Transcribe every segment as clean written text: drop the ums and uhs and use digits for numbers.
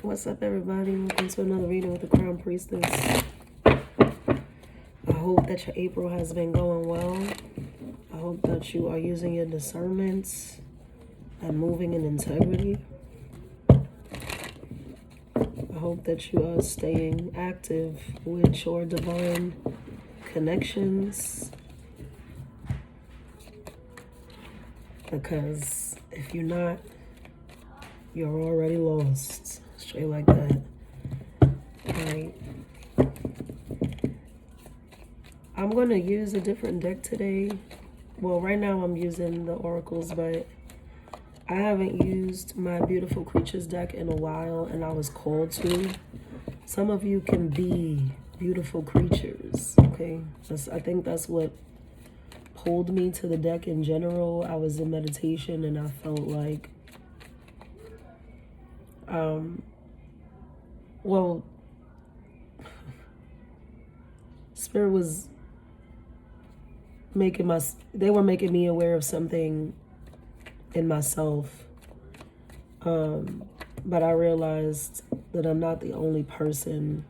What's up, everybody? Welcome to another reading with the Crown Priestess. I hope that your April has been going well. I hope that you are using your discernments and moving in integrity. I hope that you are staying active with your divine connections. Because if you're not, you're already lost. Straight like that. Alright. I'm going to use a different deck today. Well, right now I'm using the oracles, but I haven't used my Beautiful Creatures deck in a while, and I was called to. Some of you can be beautiful creatures, okay? I think that's what pulled me to the deck in general. I was in meditation, and I felt like, well, Spirit was they were making me aware of something in myself. But I realized that I'm not the only person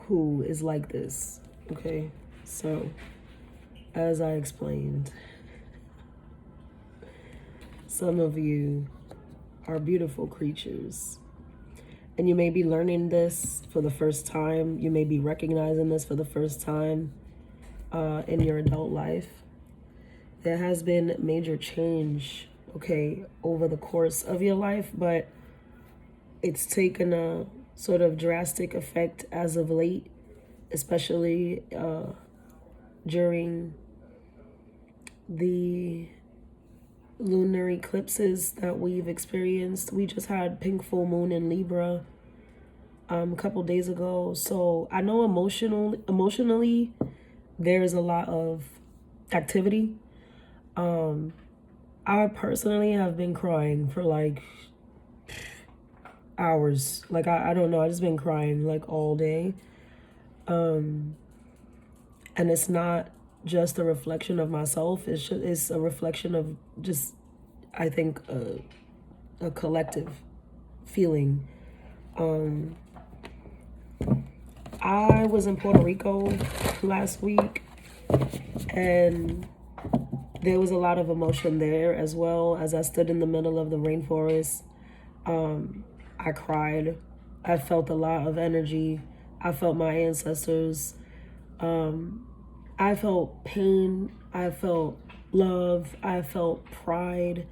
who is like this, okay? So, as I explained, some of you are beautiful creatures. And you may be learning this for the first time. You may be recognizing this for the first time in your adult life. There has been major change, okay, over the course of your life, but it's taken a sort of drastic effect as of late, especially during the lunar eclipses that we've experienced. We just had pink full moon in Libra a couple days ago. So I know emotionally there's a lot of activity. I personally have been crying for like hours. Like I don't know, I just been crying like all day. And it's not just a reflection of myself. It's a reflection of just, I think, a collective feeling. I was in Puerto Rico last week, and there was a lot of emotion there as well. As I stood in the middle of the rainforest, I cried. I felt a lot of energy. I felt my ancestors. I felt pain, I felt love, I felt pride,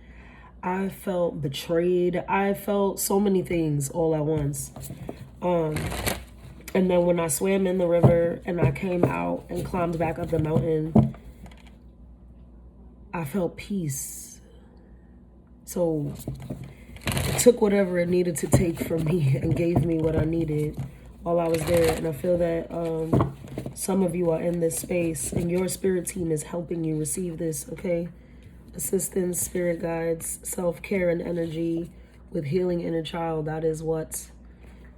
I felt betrayed, I felt so many things all at once. And then when I swam in the river and I came out and climbed back up the mountain, I felt peace. So it took whatever it needed to take from me and gave me what I needed while I was there. And I feel that some of you are in this space and your spirit team is helping you receive this, okay? Assistance, spirit guides, self-care and energy with healing inner child. That is what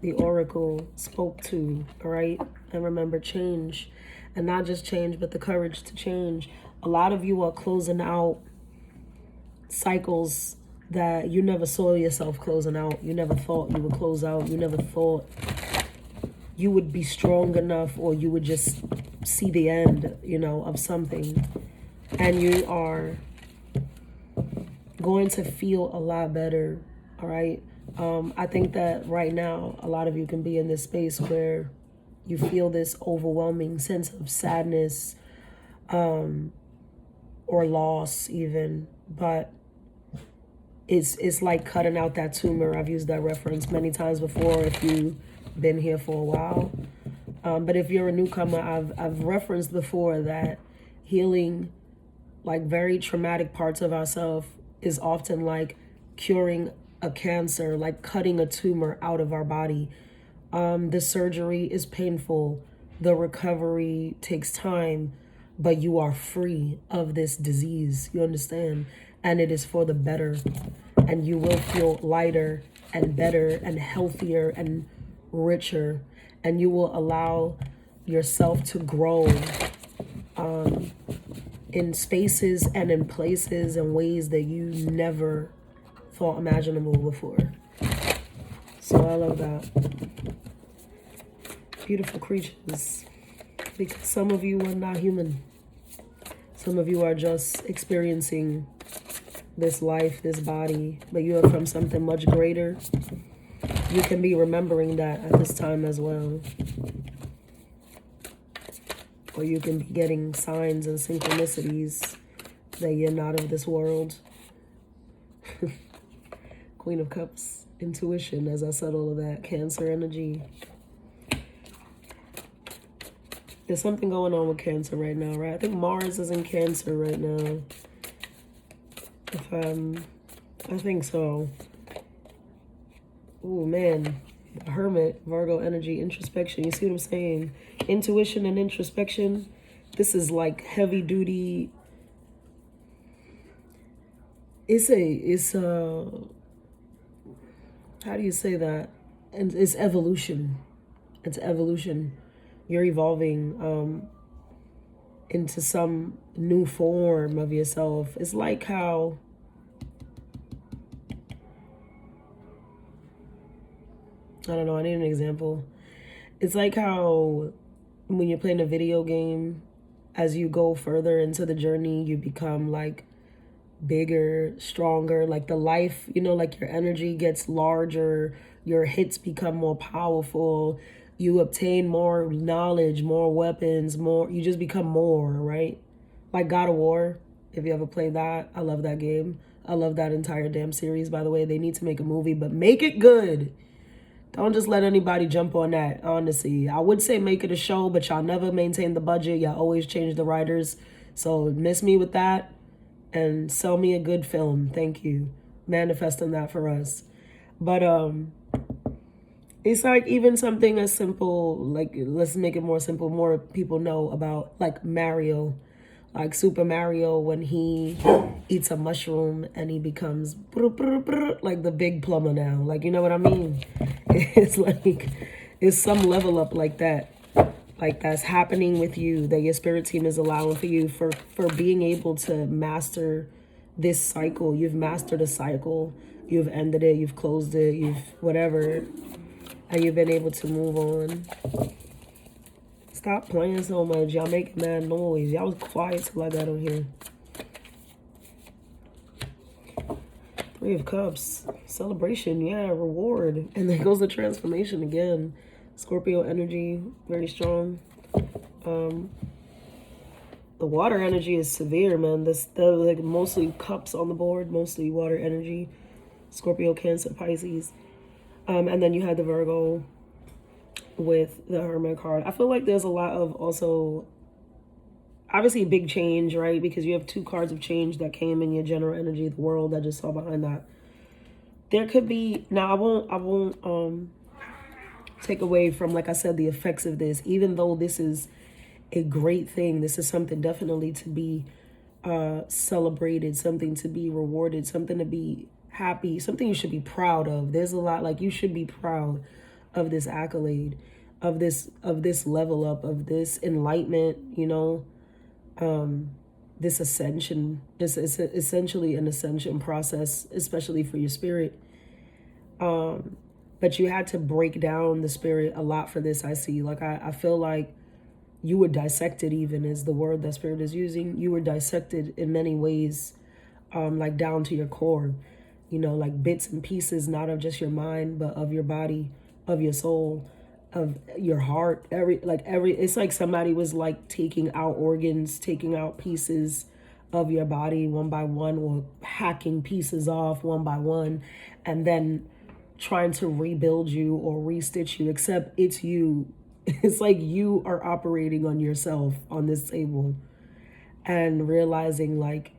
the oracle spoke to, all right? And remember, change. And not just change, but the courage to change. A lot of you are closing out cycles that you never saw yourself closing out. You never thought you would close out. You never thought you would be strong enough, or you would just see the end, of something. And you are going to feel a lot better, all right? I think that right now, a lot of you can be in this space where you feel this overwhelming sense of sadness, or loss even, but it's like cutting out that tumor. I've used that reference many times before if you've been here for a while. But if you're a newcomer, I've referenced before that healing like very traumatic parts of ourselves is often like curing a cancer, like cutting a tumor out of our body. The surgery is painful. The recovery takes time, but you are free of this disease. You understand? And it is for the better. And you will feel lighter and better and healthier and richer. And you will allow yourself to grow in spaces and in places and ways that you never thought imaginable before. So I love that. Beautiful creatures. Because some of you are not human. Some of you are just experiencing this life, this body, but you are from something much greater. You can be remembering that at this time as well. Or you can be getting signs and synchronicities that you're not of this world. Queen of Cups, intuition, as I said all of that. Cancer energy. There's something going on with Cancer right now, right? I think Mars is in Cancer right now. I think so. Oh man, the Hermit, Virgo energy, introspection. You see what I'm saying? Intuition and introspection. This is like heavy duty. It's how do you say that? And it's evolution. It's evolution. You're evolving into some new form of yourself. It's like how I don't know, I need an example. It's like how when you're playing a video game, as you go further into the journey, you become like bigger, stronger, like the life, you know, like your energy gets larger, your hits become more powerful, you obtain more knowledge, more weapons, more, you just become more, right? Like God of War, if you ever played that, I love that game. I love that entire damn series, by the way. They need to make a movie, but make it good. Don't just let anybody jump on that, honestly. I would say make it a show, but y'all never maintain the budget. Y'all always change the writers. So miss me with that and sell me a good film. Thank you. Manifesting that for us. But it's like even something as simple, like let's make it more simple. More people know about like Mario. Like Super Mario, when he eats a mushroom and he becomes like the big plumber now. Like, you know what I mean? It's like, it's some level up like that. Like that's happening with you, that your spirit team is allowing for you for being able to master this cycle. You've mastered a cycle. You've ended it. You've closed it. You've whatever. And you've been able to move on. Stop playing so much. Y'all making mad noise. Y'all was quiet till I got on here. Three of Cups. Celebration. Yeah, reward. And then goes the transformation again. Scorpio energy. Very strong. The water energy is severe, man. The like mostly cups on the board. Mostly water energy. Scorpio, Cancer, Pisces. And then you had the Virgo with the Hermit card. I feel like there's a lot of also obviously big change, right? Because you have two cards of change that came in your general energy, the world I just saw behind that. There could be, now I won't take away from, like I said, the effects of this. Even though this is a great thing, this is something definitely to be celebrated, something to be rewarded, something to be happy, something you should be proud of. There's a lot, like you should be proud of this accolade, of this level up, of this enlightenment, you know, this ascension. It's essentially an ascension process, especially for your spirit. But you had to break down the spirit a lot for this. I see, like I feel like you were dissected, even is the word that spirit is using. You were dissected in many ways, like down to your core, you know, like bits and pieces, not of just your mind, but of your body, of your soul, of your heart. It's like somebody was like taking out organs, taking out pieces of your body one by one, or hacking pieces off one by one, and then trying to rebuild you or restitch you, except it's you. It's like you are operating on yourself on this table and realizing like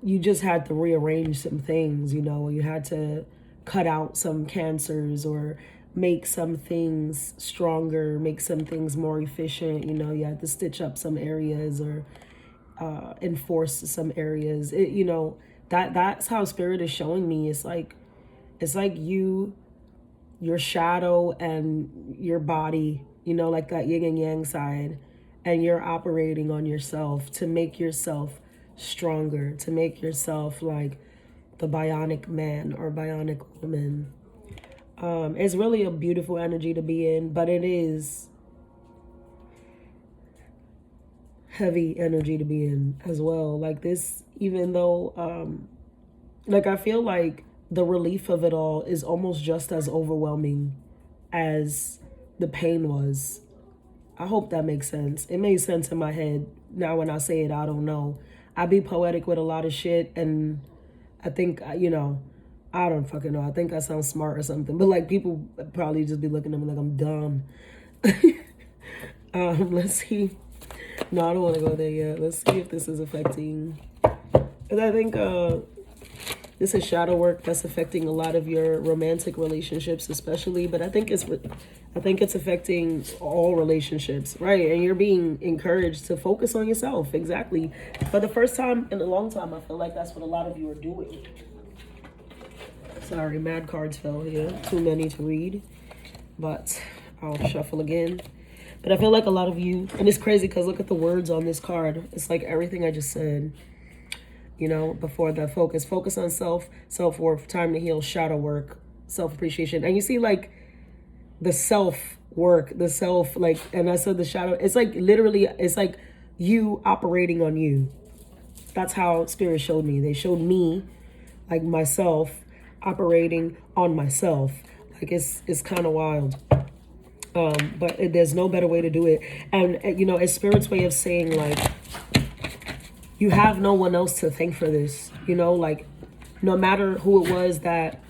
you just had to rearrange some things, you know, you had to cut out some cancers or make some things stronger, make some things more efficient, you know, you had to stitch up some areas or enforce some areas. You know, that's how spirit is showing me. It's like your shadow and your body, you know, like that yin and yang side, and you're operating on yourself to make yourself stronger, to make yourself like the bionic man or bionic woman. It's really a beautiful energy to be in, but it is heavy energy to be in as well. Like this, even though, like I feel like the relief of it all is almost just as overwhelming as the pain was. I hope that makes sense. It made sense in my head. Now when I say it, I don't know. I be poetic with a lot of shit, and I think, I don't fucking know. I think I sound smart or something. But like people probably just be looking at me like I'm dumb. Let's see. No, I don't want to go there yet. Let's see if this is affecting. And I think this is shadow work that's affecting a lot of your romantic relationships, especially. But I think it's affecting all relationships, right? And you're being encouraged to focus on yourself. Exactly. For the first time in a long time, I feel like that's what a lot of you are doing. Sorry, mad cards fell here. Too many to read. But I'll shuffle again. But I feel like a lot of you, and it's crazy because look at the words on this card. It's like everything I just said. Before the focus on self-worth, time to heal, shadow work, self-appreciation. And you see like the self-work, the self, like, and I said the shadow, it's like literally, it's like you operating on you. That's how Spirit showed me. They showed me like myself operating on myself. Like it's kind of wild. But there's no better way to do it. And it's Spirit's way of saying like, you have no one else to thank for this, like no matter who it was that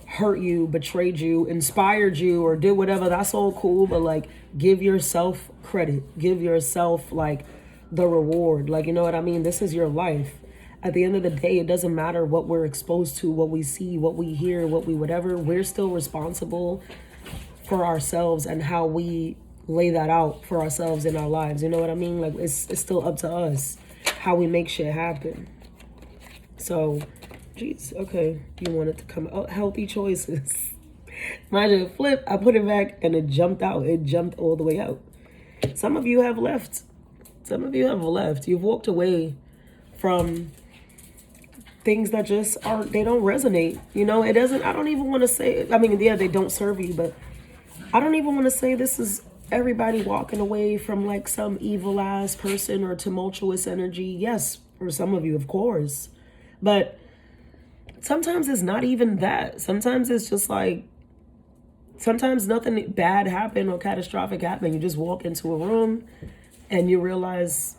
hurt you, betrayed you, inspired you, or did whatever, that's all cool. But like, give yourself credit, give yourself like the reward. Like, you know what I mean? This is your life. At the end of the day, it doesn't matter what we're exposed to, what we see, what we hear, what we whatever. We're still responsible for ourselves and how we lay that out for ourselves in our lives. You know what I mean? Like it's still up to us how we make shit happen. So, geez, okay. You want it to come out. Healthy choices. Imagine flip, I put it back and it jumped out. It jumped all the way out. Some of you have left. You've walked away from things that just they don't resonate. It doesn't, I don't even want to say, yeah, they don't serve you, but I don't even want to say this is everybody walking away from like some evil ass person or tumultuous energy. Yes, for some of you, of course. But sometimes it's not even that. Sometimes it's just like, sometimes nothing bad happened or catastrophic happened. You just walk into a room and you realize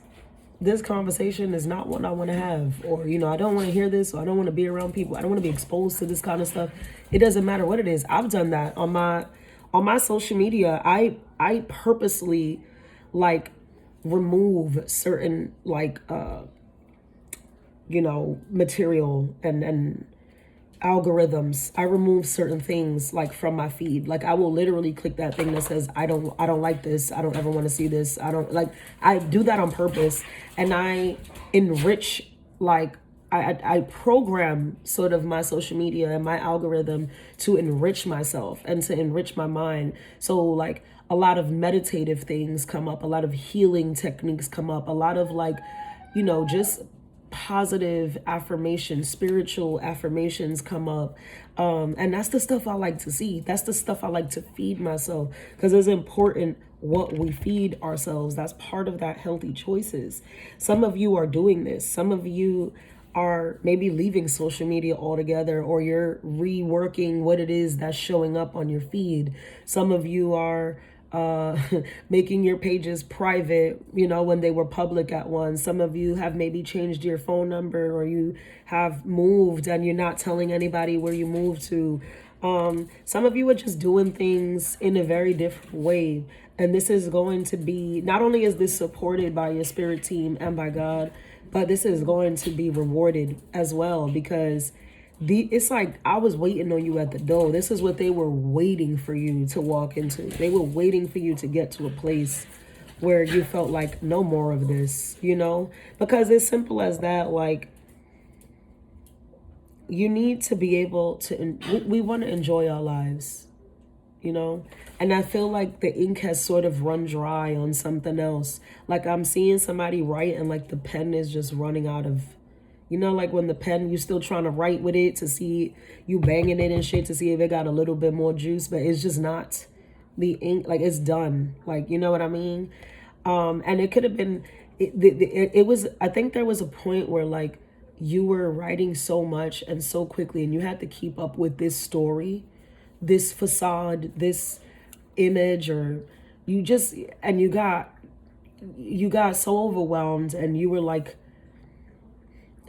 this conversation is not what I want to have. Or, I don't want to hear this, or I don't want to be around people. I don't want to be exposed to this kind of stuff. It doesn't matter what it is. I've done that on my social media. I purposely like remove certain like material and algorithms. I remove certain things like from my feed. Like I will literally click that thing that says I don't like this. I don't ever want to see this. I do that on purpose, and I enrich like I program sort of my social media and my algorithm to enrich myself and to enrich my mind. So like a lot of meditative things come up, a lot of healing techniques come up, a lot of like, just positive affirmations, spiritual affirmations come up. And that's the stuff I like to see. That's the stuff I like to feed myself, because it's important what we feed ourselves. That's part of that healthy choices. Some of you are doing this. Some of you are maybe leaving social media altogether, or you're reworking what it is that's showing up on your feed. Some of you are making your pages private, when they were public at once. Some of you have maybe changed your phone number, or you have moved and you're not telling anybody where you moved to. Some of you are just doing things in a very different way. And this is going to be, not only is this supported by your spirit team and by God, but this is going to be rewarded as well, because it's like I was waiting on you at the door. This is what they were waiting for you to walk into. They were waiting for you to get to a place where you felt like no more of this, because it's simple as that. Like, you need to be able to, we want to enjoy our lives, and I feel like the ink has sort of run dry on something else. Like I'm seeing somebody write and like the pen is just running out of, You know, like when the pen, you're still trying to write with it to see, you banging it and shit to see if it got a little bit more juice, but it's just not the ink, like it's done. Like, you know what I mean? And it could have been, it was, I think there was a point where like you were writing so much and so quickly and you had to keep up with this story, this facade, this image, or you just, and you got so overwhelmed and you were like,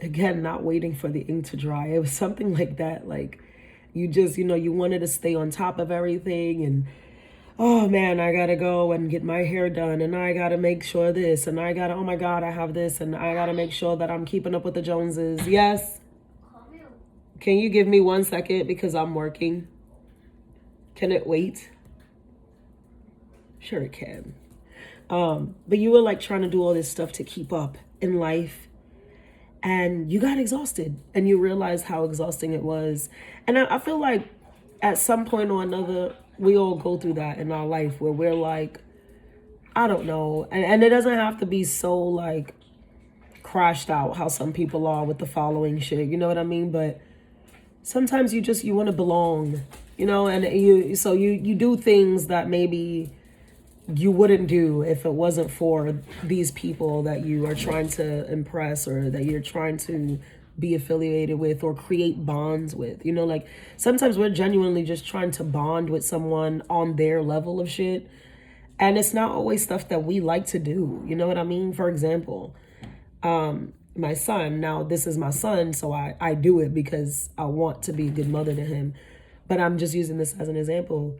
again, not waiting for the ink to dry. It was something like that. Like you just, you know, you wanted to stay on top of everything and, oh man, I gotta go and get my hair done and I gotta make sure this and I gotta, oh my God, I have this and I gotta make sure that I'm keeping up with the Joneses. Yes. Can you give me 1 second because I'm working? Can it wait? Sure it can. But you were like trying to do all this stuff to keep up in life and you got exhausted and you realized how exhausting it was. And I feel like at some point or another, we all go through that in our life where we're like, I don't know. And it doesn't have to be so like crashed out how some people are with the following shit. You know what I mean? But sometimes you want to belong, you know, and you do things that maybe you wouldn't do if it wasn't for these people that you are trying to impress or that you're trying to be affiliated with or create bonds with. You know, like sometimes we're genuinely just trying to bond with someone on their level of shit. And it's not always stuff that we like to do. You know what I mean? For example, my son, now this is my son, so I do it because I want to be a good mother to him. But I'm just using this as an example.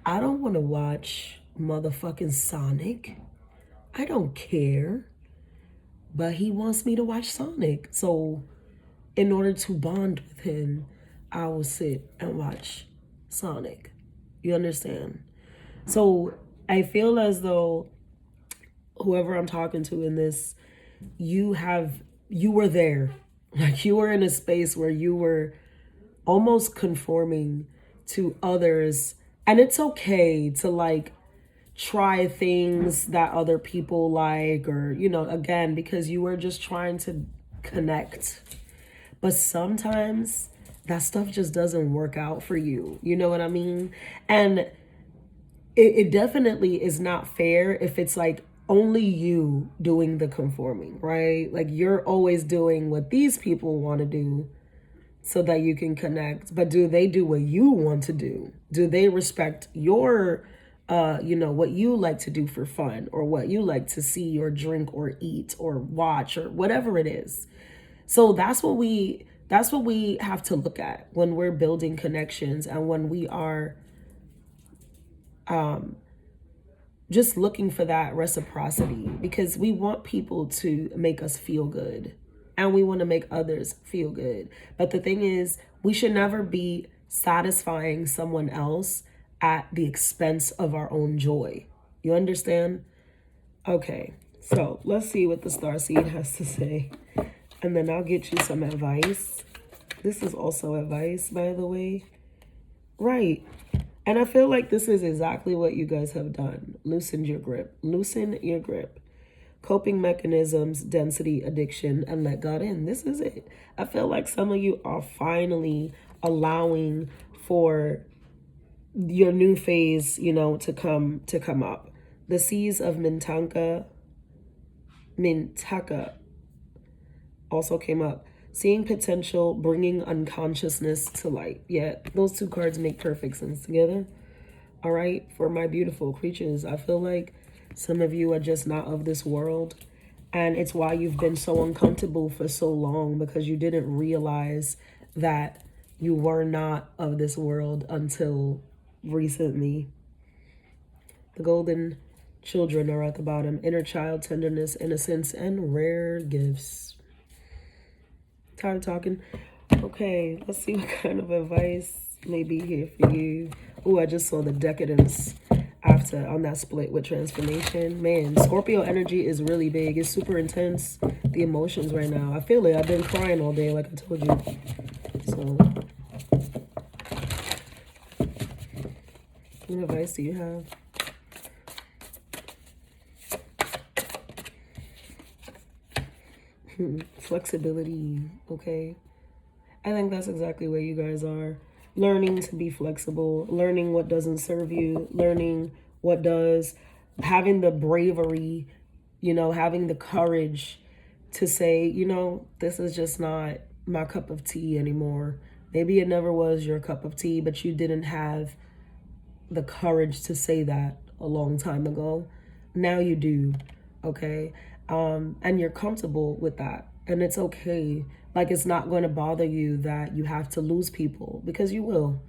I don't want to watch motherfucking Sonic. I don't care. But he wants me to watch Sonic. So in order to bond with him, I will sit and watch Sonic. You understand? So I feel as though whoever I'm talking to in this, you were there. Like you were in a space where you were almost conforming to others. And it's okay to like try things that other people like, or, you know, again, because you were just trying to connect. But sometimes that stuff just doesn't work out for you. You know what I mean? And it definitely is not fair if it's like only you doing the conforming, right? Like you're always doing what these people want to do so that you can connect. But do they do what you want to do? Do they respect your, what you like to do for fun or what you like to see or drink or eat or watch or whatever it is? So that's what we have to look at when we're building connections and when we are just looking for that reciprocity, because we want people to make us feel good and we want to make others feel good. But the thing is, we should never be satisfying someone else at the expense of our own joy. You understand? Okay, so let's see what the starseed has to say. And then I'll get you some advice. This is also advice, by the way. Right. And I feel like this is exactly what you guys have done. Loosen your grip. Loosen your grip. Coping mechanisms, density, addiction, and let God in. This is it. I feel like some of you are finally allowing for your new phase, to come up. The seas of Mintaka also came up. Seeing potential, bringing unconsciousness to light. Yeah, those two cards make perfect sense together. All right, for my beautiful creatures, I feel like some of you are just not of this world. And it's why you've been so uncomfortable for so long, because you didn't realize that you were not of this world until recently. The golden children are at the bottom. Inner child, tenderness, innocence, and rare gifts. Tired of talking? Okay, let's see what kind of advice may be here for you. Oh, I just saw the decadence on that split with transformation. Man, Scorpio energy is really big. It's super intense. The emotions right now. I feel it. I've been crying all day, like I told you. So, what advice do you have? Flexibility, okay? I think that's exactly where you guys are. Learning to be flexible, learning what doesn't serve you, learning what does, having the bravery, having the courage to say, this is just not my cup of tea anymore. Maybe it never was your cup of tea, but you didn't have the courage to say that a long time ago. Now you do, okay? And you're comfortable with that. And it's okay. Like, it's not going to bother you that you have to lose people, because you will.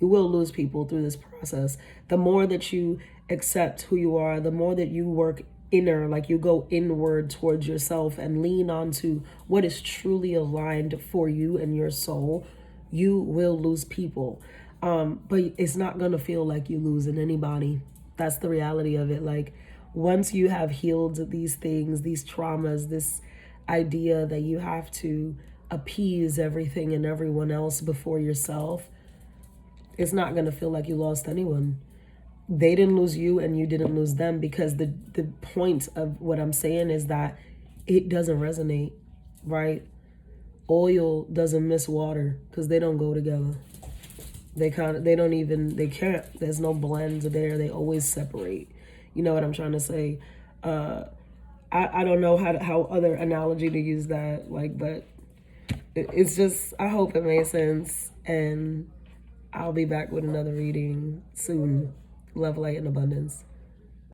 You will lose people through this process. The more that you accept who you are, the more that you work inner, like you go inward towards yourself and lean onto what is truly aligned for you and your soul, you will lose people. But it's not going to feel like you losing anybody. That's the reality of it. Like, once you have healed these things, these traumas, this idea that you have to appease everything and everyone else before yourself, it's not going to feel like you lost anyone. They didn't lose you and you didn't lose them, because the point of what I'm saying is that it doesn't resonate, right? Oil doesn't miss water because they don't go together. They can't. There's no blend there. They always separate. You know what I'm trying to say? I don't know how other analogy to use that, like, but it's just, I hope it made sense, and I'll be back with another reading soon. Love, light, and abundance.